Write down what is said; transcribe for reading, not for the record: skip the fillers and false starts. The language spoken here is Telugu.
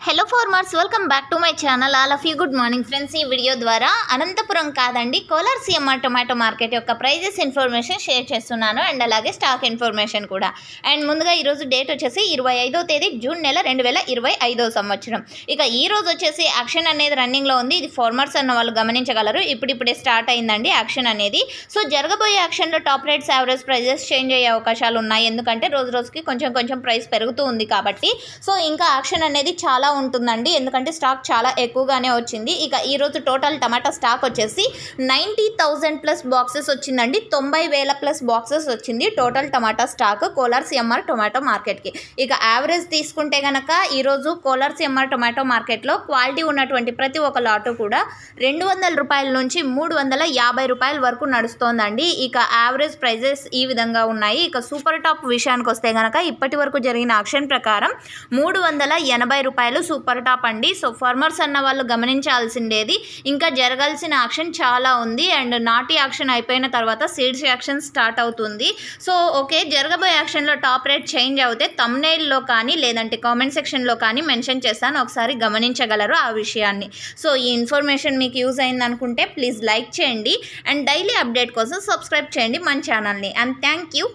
Hello farmers, welcome back to my channel. All of you good morning friends. ఈ వీడియో ద్వారా అనంతపురం కాదండి, కోలార్ సిఎంఆర్ టొమాటో మార్కెట్ యొక్క ప్రైజెస్ ఇన్ఫర్మేషన్ షేర్ చేస్తున్నాను అండ్ అలాగే స్టాక్ ఇన్ఫర్మేషన్ కూడా. అండ్ ముందుగా ఈరోజు డేట్ వచ్చేసి 25వ తేదీ జూన్ నెల 2025 సంవత్సరం. ఇక ఈ రోజు వచ్చేసి యాక్షన్ అనేది రన్నింగ్లో ఉంది. ఇది ఫార్మర్స్ అన్న వాళ్ళు గమనించగలరు. ఇప్పుడిప్పుడే స్టార్ట్ అయిందండి యాక్షన్ అనేది. సో జరగబోయే యాక్షన్లో top rates, average prices change అయ్యే అవకాశాలు ఉన్నాయి. ఎందుకంటే రోజు రోజుకి కొంచెం ప్రైస్ పెరుగుతూ ఉంది కాబట్టి. సో ఇంకా యాక్షన్ అనేది చాలా ఉంటుందండి, ఎందుకంటే స్టాక్ చాలా ఎక్కువగానే వచ్చింది. ఇక ఈరోజు టోటల్ టమాటా స్టాక్ వచ్చేసి 90,000 ప్లస్ బాక్సెస్ వచ్చిందండి. 90,000 ప్లస్ బాక్సెస్ వచ్చింది టోటల్ టమాటా స్టాక్ కోలార్ సిఎంఆర్ టొమాటో మార్కెట్కి. ఇక యావరేజ్ తీసుకుంటే కనుక ఈరోజు కోలార్ సిఎంఆర్ టొమాటో మార్కెట్లో క్వాలిటీ ఉన్నటువంటి ప్రతి ఒక్క లాటు కూడా 200 రూపాయల నుంచి 350 రూపాయల వరకు నడుస్తోందండి. ఇక యావరేజ్ ప్రైజెస్ ఈ విధంగా ఉన్నాయి. ఇక సూపర్ టాప్ విషయానికి వస్తే కనుక ఇప్పటి వరకు జరిగిన యాక్షన్ ప్రకారం 380 రూపాయలు సూపర్ టాప్ అండి. సో ఫార్మర్స్ అన్న వాళ్ళు గమనించాల్సిండేది, ఇంకా జరగాల్సిన యాక్షన్ చాలా ఉంది. అండ్ నాటి యాక్షన్ అయిపోయిన తర్వాత సీడ్స్ యాక్షన్ స్టార్ట్ అవుతుంది. సో ఓకే, జరగబోయే యాక్షన్లో టాప్ రేట్ చేంజ్ అవుతే థంబ్నెయిల్లో కానీ లేదంటే కామెంట్ సెక్షన్లో కానీ మెన్షన్ చేస్తాను, ఒకసారి గమనించగలరు ఆ విషయాన్ని. సో ఈ ఇన్ఫర్మేషన్ మీకు యూజ్ అయింది అనుకుంటే ప్లీజ్ లైక్ చేయండి అండ్ డైలీ అప్డేట్ కోసం సబ్స్క్రైబ్ చేయండి మన ఛానల్ని. And thank you.